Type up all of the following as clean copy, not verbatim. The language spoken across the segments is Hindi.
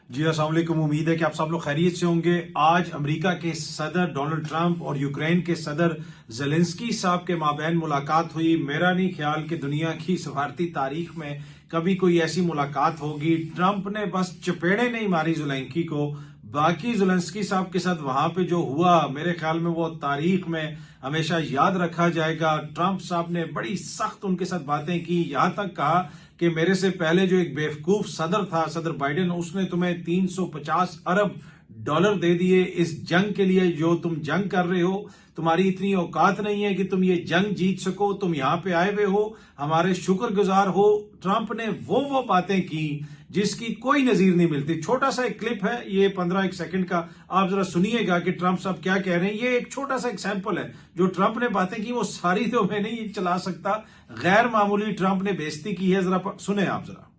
जी अस्सलाम वालेकुम। उम्मीद है कि आप सब लोग खैरियत से होंगे। आज अमेरिका के सदर डोनाल्ड ट्रंप और यूक्रेन के सदर ज़ेलेंस्की साहब के माबैन मुलाकात हुई। मेरा नहीं ख्याल कि दुनिया की सफारती तारीख में कभी कोई ऐसी मुलाकात होगी। ट्रंप ने बस चपेड़े नहीं मारी ज़ेलेंस्की को, बाकी ज़ेलेंस्की साहब के साथ वहां पे जो हुआ, मेरे ख्याल में वो तारीख में हमेशा याद रखा जाएगा। ट्रंप साहब ने बड़ी सख्त उनके साथ बातें की, यहां तक कहा कि मेरे से पहले जो एक बेवकूफ सदर था, सदर बाइडेन, उसने तुम्हें 350 अरब डॉलर दे दिए इस जंग के लिए जो तुम जंग कर रहे हो। तुम्हारी इतनी औकात नहीं है कि तुम ये जंग जीत सको। तुम यहां पे आए हुए हो, हमारे शुक्रगुजार हो। ट्रंप ने वो बातें की जिसकी कोई नजीर नहीं मिलती। छोटा सा एक क्लिप है, ये 15 सेकंड का, आप जरा सुनिएगा कि ट्रंप साहब क्या कह रहे हैं। ये एक छोटा सा एग्जाम्पल है। जो ट्रंप ने बातें की वो सारी तो मैं नहीं चला सकता। गैर मामूली ट्रंप ने बेइज्जती की है, जरा सुने आप जरा।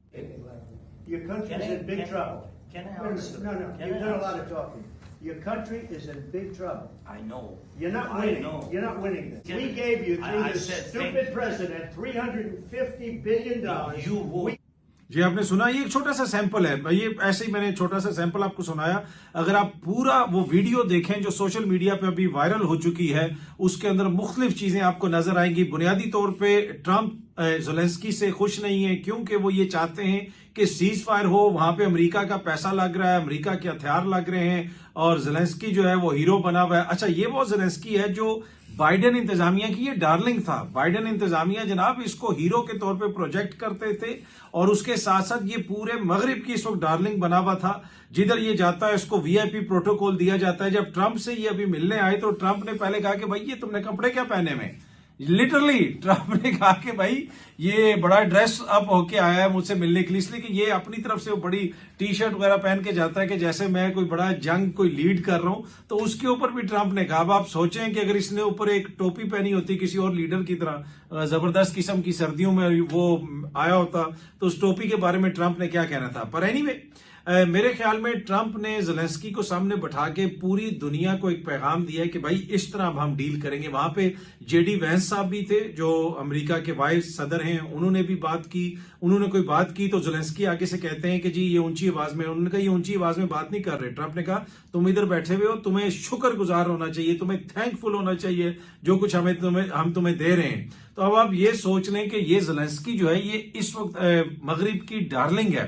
Your country is in big trouble. Can I Wait a minute. answer? No, Can you've I done a answer? lot of talking. Your country is in big trouble. I know. You're not I winning. know. You're not winning this. Can We I- gave you, through I this said stupid thank you. president, $350 billion. You would. जी आपने सुना, ये एक छोटा सा सैंपल है। ये ऐसे ही मैंने छोटा सा सैंपल आपको सुनाया। अगर आप पूरा वो वीडियो देखें जो सोशल मीडिया पे अभी वायरल हो चुकी है, उसके अंदर मुख्तलिफ चीजें आपको नजर आएंगी। बुनियादी तौर पे ट्रंप ज़ेलेंस्की से खुश नहीं है क्योंकि वो ये चाहते हैं कि सीज फायर हो। वहां पे अमेरिका का पैसा लग रहा है, अमेरिका के हथियार लग रहे हैं और ज़ेलेंस्की जो है वो हीरो बना हुआ है। अच्छा, ये वो ज़ेलेंस्की है जो बाइडेन इंतजामिया की ये डार्लिंग था। बाइडेन इंतजामिया जनाब इसको हीरो के तौर पे प्रोजेक्ट करते थे और उसके साथ साथ ये पूरे मगरिब की इस वक्त डार्लिंग बना हुआ था। जिधर ये जाता है इसको वीआईपी प्रोटोकॉल दिया जाता है। जब ट्रंप से ये अभी मिलने आए तो ट्रंप ने पहले कहा कि भाई ये तुमने कपड़े क्या पहने में। लिटरली ट्रंप ने कहा कि भाई ये बड़ा ड्रेस अप होके आया है मुझसे मिलने के लिए, इसलिए कि ये अपनी तरफ से वो बड़ी टी शर्ट वगैरह पहन के जाता है कि जैसे मैं कोई बड़ा जंग कोई लीड कर रहा हूं। तो उसके ऊपर भी ट्रंप ने कहा। अब आप सोचें कि अगर इसने ऊपर एक टोपी पहनी होती किसी और लीडर की तरह, जबरदस्त किस्म की सर्दियों में वो आया होता, तो उस टोपी के बारे में ट्रंप ने क्या कहना था। पर एनीवे मेरे ख्याल में ट्रंप ने ज़ेलेंस्की को सामने बैठा के पूरी दुनिया को एक पैगाम दिया है कि भाई इस तरह अब हम डील करेंगे। वहां पे जेडी वैंस साहब भी थे जो अमेरिका के वाइस सदर हैं, उन्होंने भी बात की। उन्होंने कोई बात की तो ज़ेलेंस्की आगे से कहते हैं कि जी ये ऊंची आवाज में, उन्होंने कहा ये ऊंची आवाज में बात नहीं कर रहे। ट्रंप ने कहा तुम इधर बैठे हुए हो, तुम्हें शुक्रगुजार होना चाहिए, तुम्हें थैंकफुल होना चाहिए जो कुछ हम तुम्हें दे रहे हैं। तो अब आप ये सोच लें कि ये ज़ेलेंस्की जो है ये इस वक्त मगरिब की डार्लिंग है,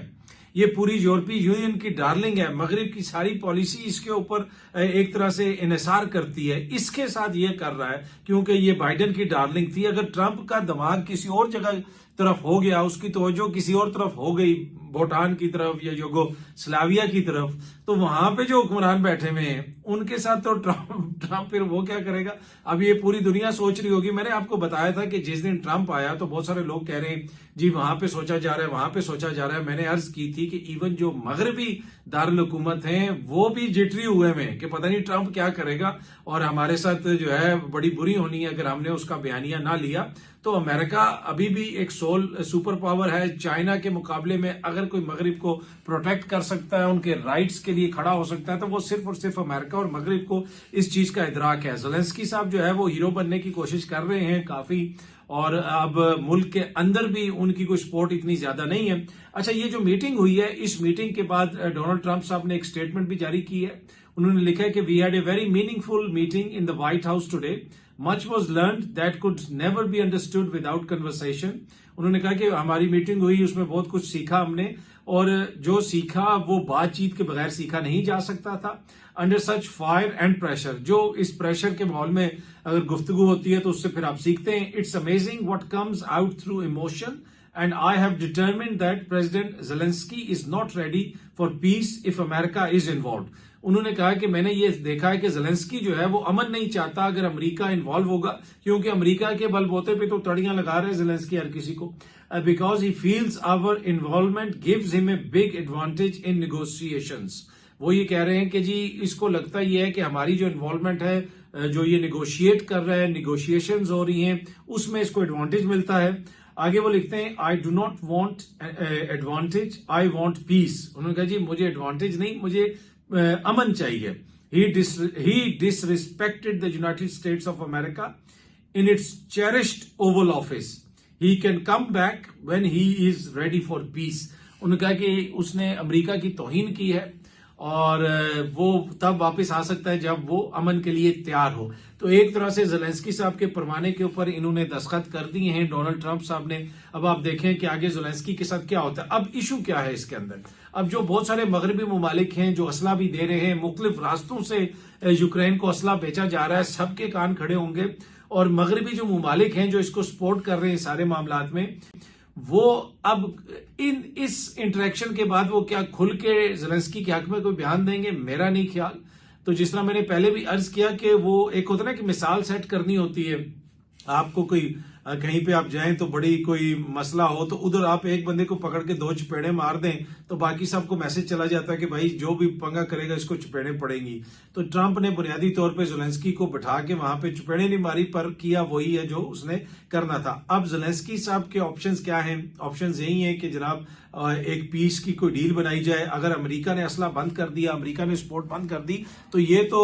ये पूरी यूरोपीय यूनियन की डार्लिंग है। मगरिब की सारी पॉलिसी इसके ऊपर एक तरह से इन्हिसार करती है। इसके साथ ये कर रहा है क्योंकि ये बाइडेन की डार्लिंग थी। अगर ट्रंप का दिमाग किसी और जगह तरफ हो गया, उसकी तवज्जो किसी और तरफ हो गई, भूटान की तरफ या यूगोस्लाविया की तरफ, तो वहां पे जो हुक्मरान बैठे हुए हैं उनके साथ तो ट्रंप फिर वो क्या करेगा। अब ये पूरी दुनिया सोच रही होगी। मैंने आपको बताया था कि जिस दिन ट्रंप आया तो बहुत सारे लोग कह रहे हैं जी वहां पे सोचा जा रहा है, वहां पे सोचा जा रहा है। मैंने अर्ज की थी कि इवन जो मगरबी दारुल हुकूमत हैं वो भी जिटरी हुए में कि पता नहीं ट्रंप क्या करेगा और हमारे साथ जो है बड़ी बुरी होनी है अगर हमने उसका बयानिया ना लिया। तो अमेरिका अभी भी एक सुपर पावर है। चाइना के मुकाबले में अगर कोई मगरिब को प्रोटेक्ट कर सकता है, उनके राइट्स के लिए खड़ा हो सकता है, तो वो सिर्फ और सिर्फ अमेरिका और मगरिब को इस चीज का इदराक है। ज़ेलेंस्की साहब जो है वो हीरो बनने की कोशिश कर रहे हैं काफी, और अब मुल्क के अंदर भी उनकी कोई सपोर्ट इतनी ज्यादा नहीं है। अच्छा, ये जो मीटिंग हुई है, इस मीटिंग के बाद डोनाल्ड ट्रंप साहब ने एक स्टेटमेंट भी जारी की है। उन्होंने लिखा है कि we had a very meaningful meeting in the White House today, much was learn that could never be understood without conversation. उन्होंने कहा कि हमारी मीटिंग हुई, उसमें बहुत कुछ सीखा हमने, और जो सीखा वो बातचीत के बगैर सीखा नहीं जा सकता था। Under such fire and pressure, जो इस प्रेशर के माहौल में अगर गुफ्तगू होती है तो उससे फिर आप सीखते हैं। It's amazing what comes out through emotion and I have determined that President Zelensky is not ready for peace if America is involved. उन्होंने कहा कि मैंने ये देखा है कि ज़ेलेंस्की जो है वो अमन नहीं चाहता अगर अमेरिका इन्वॉल्व होगा, क्योंकि अमेरिका के बलबोते पे तो तड़ियां लगा रहे हैं ज़ेलेंस्की हर किसी को। Because he feels our involvement gives him a big advantage in negotiations. वो ये कह रहे हैं कि जी इसको लगता ये है कि हमारी जो इन्वॉल्वमेंट है, जो ये निगोशिएट कर रहा है, निगोशिएशंस हो रही हैं, उसमें इसको एडवांटेज मिलता है। आगे वो लिखते हैं I do not want advantage, I want peace. उन्होंने कहा जी मुझे एडवांटेज नहीं, मुझे अमन चाहिए। He disrespected the United States of America in its cherished Oval Office. He can come back when he is ready for peace. उन्होंने कहा कि उसने अमेरिका की तौहीन की है और वो तब वापस आ सकता है जब वो अमन के लिए तैयार हो। तो एक तरह से ज़ेलेंस्की साहब के फरमाने के ऊपर इन्होंने दस्तखत कर दिए हैं डोनाल्ड ट्रंप साहब ने। अब आप देखें कि आगे ज़ेलेंस्की के साथ क्या होता है। अब इशू क्या है इसके अंदर, अब जो बहुत सारे मगरबी ममालिक हैं जो असला भी दे रहे हैं, मुख्तलिफ रास्तों से यूक्रेन को असला बेचा जा रहा है, सबके कान खड़े होंगे और मगरबी जो ममालिक हैं जो इसको सपोर्ट कर रहे हैं सारे मामलात में, वो अब इस इंटरेक्शन के बाद वो क्या खुल के ज़ेलेंस्की के हक में कोई बयान देंगे, मेरा नहीं ख्याल। तो जिस तरह मैंने पहले भी अर्ज किया कि वो एक होता है ना कि मिसाल सेट करनी होती है, आपको कोई कहीं पे आप जाएं तो बड़ी कोई मसला हो तो उधर आप एक बंदे को पकड़ के 2 चपेड़े मार दें तो बाकी सबको मैसेज चला जाता है कि भाई जो भी पंगा करेगा इसको चपेड़े पड़ेंगी। तो ट्रंप ने बुनियादी तौर पे ज़ेलेंस्की को बैठा के वहां पे चपेड़े नहीं मारी, पर किया वही है जो उसने करना था। अब ज़ेलेंस्की साहब के ऑप्शंस क्या हैं? ऑप्शंस यही है कि जनाब एक पीस की कोई डील बनाई जाए। अगर अमेरिका ने असला बंद कर दिया, अमेरिका ने सपोर्ट बंद कर दी, तो ये तो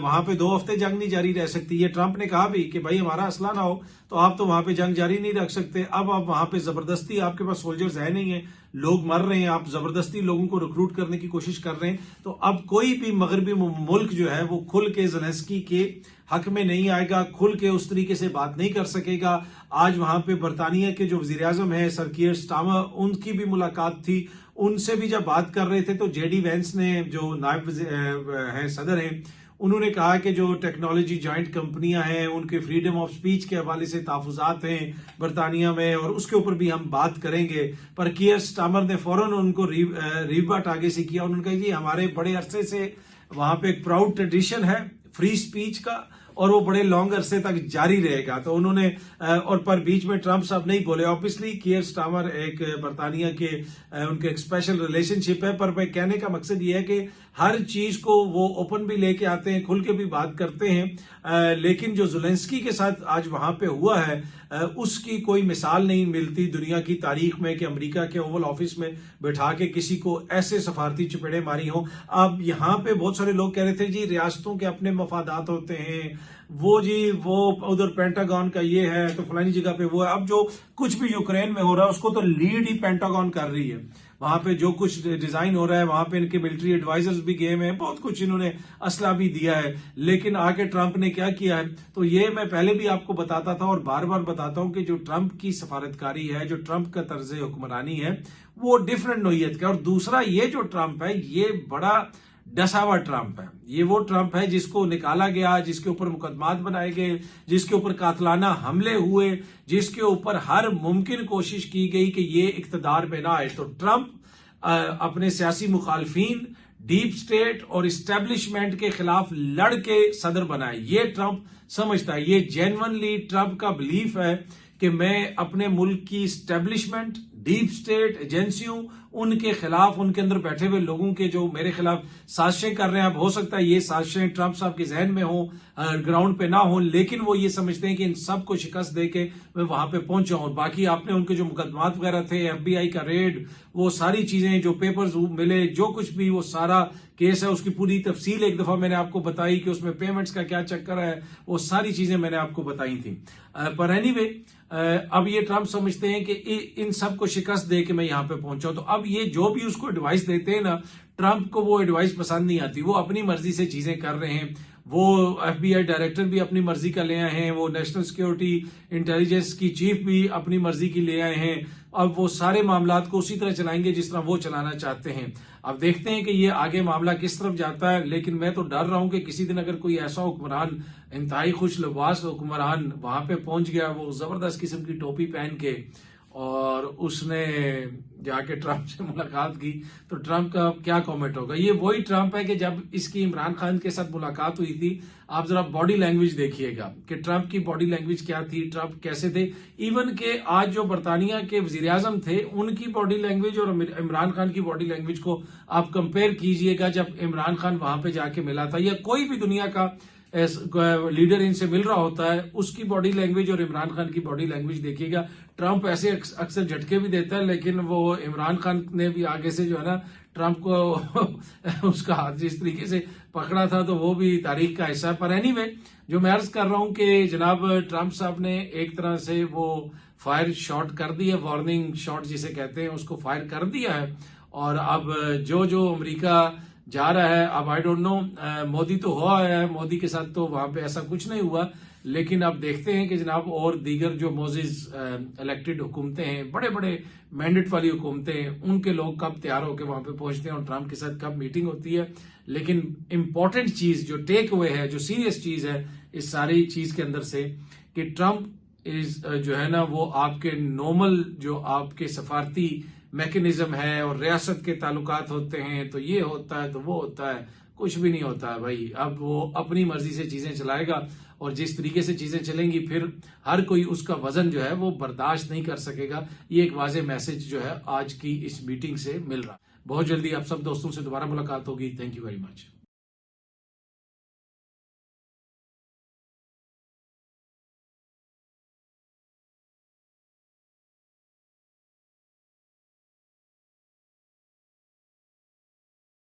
वहां पे 2 हफ्ते जंग नहीं जारी रह सकती। ये ट्रंप ने कहा भी कि भाई हमारा असला ना हो तो आप तो वहां पे जंग जारी नहीं रख सकते। अब आप वहां पे जबरदस्ती, आपके पास सोल्जर्स है नहीं है, लोग मर रहे हैं, आप जबरदस्ती लोगों को रिक्रूट करने की कोशिश कर रहे हैं। तो अब कोई भी मगरबी मुल्क जो है वो खुल के ज़ेलेंस्की के हक में नहीं आएगा, खुल के उस तरीके से बात नहीं कर सकेगा। आज वहां पे बरतानिया के जो वजीर आजम है सर कीयर स्टारमर, उनकी भी मुलाकात थी। उनसे भी जब बात कर रहे थे तो जेडी वेंस ने, जो नायब हैं सदर हैं, उन्होंने कहा कि जो टेक्नोलॉजी जॉइंट कंपनियां हैं उनके फ्रीडम ऑफ स्पीच के हवाले से तहफुजात हैं बरतानिया में और उसके ऊपर भी हम बात करेंगे। पर कीयर स्टारमर ने फौरन उनको रिबट आगे से किया। उन्होंने कहा जी हमारे बड़े अरसे से वहां पे एक प्राउड ट्रेडिशन है फ्री स्पीच का और वो बड़े लॉन्ग अरसे तक जारी रहेगा। तो उन्होंने और पर बीच में ट्रंप साहब नहीं बोले। ऑब्वियसली कीयर स्टारमर एक बरतानिया के उनके एक स्पेशल रिलेशनशिप है, पर मैं कहने का मकसद ये है कि हर चीज को वो ओपन भी लेके आते हैं, खुल के भी बात करते हैं। लेकिन जो ज़ेलेंस्की के साथ आज वहां पे हुआ है उसकी कोई मिसाल नहीं मिलती दुनिया की तारीख में कि अमेरिका के ओवल ऑफिस में बैठा के किसी को ऐसे सफारती चपेड़े मारी हो। अब यहाँ पे बहुत सारे लोग कह रहे थे जी रियासतों के अपने मफादात होते हैं, वो उधर पेंटागन का ये है तो फलानी जगह पे वो है। अब जो कुछ भी यूक्रेन में हो रहा है उसको तो लीड ही पेंटागन कर रही है। वहां पे जो कुछ डिजाइन हो रहा है वहां पे इनके मिलिट्री एडवाइजर्स भी गए हैं, बहुत कुछ इन्होंने असला भी दिया है। लेकिन आके ट्रंप ने क्या किया है, तो ये मैं पहले भी आपको बताता था और बार बार बताता हूं कि जो ट्रंप की सफारतकारी है, जो ट्रंप का तर्ज हुक्मरानी है, वो डिफरेंट नोयत का। और दूसरा ये जो ट्रंप है ये बड़ा डसा हुआ ट्रंप है। ये वो ट्रंप है जिसको निकाला गया, जिसके ऊपर मुकदमात बनाए गए, जिसके ऊपर कातलाना हमले हुए, जिसके ऊपर हर मुमकिन कोशिश की गई कि ये इक्तदार में ना आए। तो ट्रंप अपने सियासी मुखालफीन, डीप स्टेट और इस्टेब्लिशमेंट के खिलाफ लड़ के सदर बनाए। ये ट्रंप समझता है, ये जेन्युइनली ट्रंप का बिलीफ है कि मैं अपने मुल्क की इस्टेब्लिशमेंट, डीप स्टेट एजेंसियों, उनके खिलाफ, उनके अंदर बैठे हुए लोगों के जो मेरे खिलाफ साजिशें कर रहे हैं। अब हो सकता है ये साजिशें ट्रंप साहब के जहन में हो, ग्राउंड पे ना हो, लेकिन वो ये समझते हैं कि इन सब को शिकस्त दे के मैं वहां पे पहुंचा हूं। बाकी आपने उनके जो मुकदमात वगैरह थे, FBI का रेड, वो सारी चीजें जो पेपर्स मिले, जो कुछ भी वो सारा केस है, उसकी पूरी तफसील एक दफा मैंने आपको बताई कि उसमें पेमेंट्स का क्या चक्कर है, वो सारी चीजें मैंने आपको बताई थी। पर एनीवे अब ये ट्रंप समझते हैं कि इन सब को शिकस्त दे के मैं यहां पे पहुंचा। तो अब ये जो भी उसको एडवाइस देते हैं ना, ट्रंप को वो एडवाइस पसंद नहीं आती। वो अपनी मर्जी से चीजें कर रहे हैं। वो FBI डायरेक्टर भी अपनी मर्जी का ले आए हैं, वो नेशनल सिक्योरिटी इंटेलिजेंस की चीफ भी अपनी मर्जी की ले आए हैं। अब वो सारे मामलात को उसी तरह चलाएंगे जिस तरह वो चलाना चाहते हैं। अब देखते हैं कि ये आगे मामला किस तरफ जाता है। लेकिन मैं तो डर रहा हूं कि किसी दिन अगर कोई ऐसा हुक्मरान, इंतहाई खुश लिबास हुक्मरान वहां पे पहुंच गया, वो जबरदस्त किस्म की टोपी पहन के, और उसने जाके ट्रंप से मुलाकात की, तो ट्रंप का क्या कमेंट होगा। ये वही ट्रंप है कि जब इसकी इमरान खान के साथ मुलाकात हुई थी। आप जरा बॉडी लैंग्वेज देखिएगा कि ट्रंप की बॉडी लैंग्वेज क्या थी, ट्रंप कैसे थे। इवन के आज जो बरतानिया के वजीर आजम थे उनकी बॉडी लैंग्वेज और इमरान खान की बॉडी लैंग्वेज को आप कंपेयर कीजिएगा जब इमरान खान वहां पे जाके मिला था, या कोई भी दुनिया का लीडर इनसे मिल रहा होता है, उसकी बॉडी लैंग्वेज और इमरान खान की बॉडी लैंग्वेज देखिएगा। ट्रंप ऐसे अक्सर झटके भी देता है, लेकिन वो इमरान खान ने भी आगे से जो है ना ट्रंप को उसका हाथ जिस तरीके से पकड़ा था, तो वो भी तारीख का हिस्सा है। पर एनीवे जो मैं अर्ज कर रहा हूं कि जनाब ट्रंप साहब ने एक तरह से वो फायर शॉट कर दी है, वार्निंग शॉट जिसे कहते हैं उसको फायर कर दिया है। और अब जो अमेरिका जा रहा है, अब आई डोंट नो, मोदी तो हुआ है, मोदी के साथ तो वहां पे ऐसा कुछ नहीं हुआ, लेकिन अब देखते हैं कि जनाब और दीगर जो मोजिज इलेक्टेड हुकूमतें हैं, बड़े बड़े मैंडेट वाली हुकूमतें हैं, उनके लोग कब तैयार होकर वहां पे पहुंचते हैं और ट्रंप के साथ कब मीटिंग होती है। लेकिन इंपॉर्टेंट चीज जो टेक अवे है, जो सीरियस चीज है इस सारी चीज के अंदर से, कि ट्रंप जो है ना वो आपके नॉर्मल जो आपके सफारती मैकेनिज्म है और रियासत के ताल्लुकात होते हैं, तो ये होता है तो वो होता है, कुछ भी नहीं होता है भाई। अब वो अपनी मर्जी से चीजें चलाएगा और जिस तरीके से चीजें चलेंगी फिर हर कोई उसका वजन जो है वो बर्दाश्त नहीं कर सकेगा। ये एक वाज़ेह मैसेज जो है आज की इस मीटिंग से मिल रहा है। बहुत जल्दी आप सब दोस्तों से दोबारा मुलाकात होगी। Thank you very much.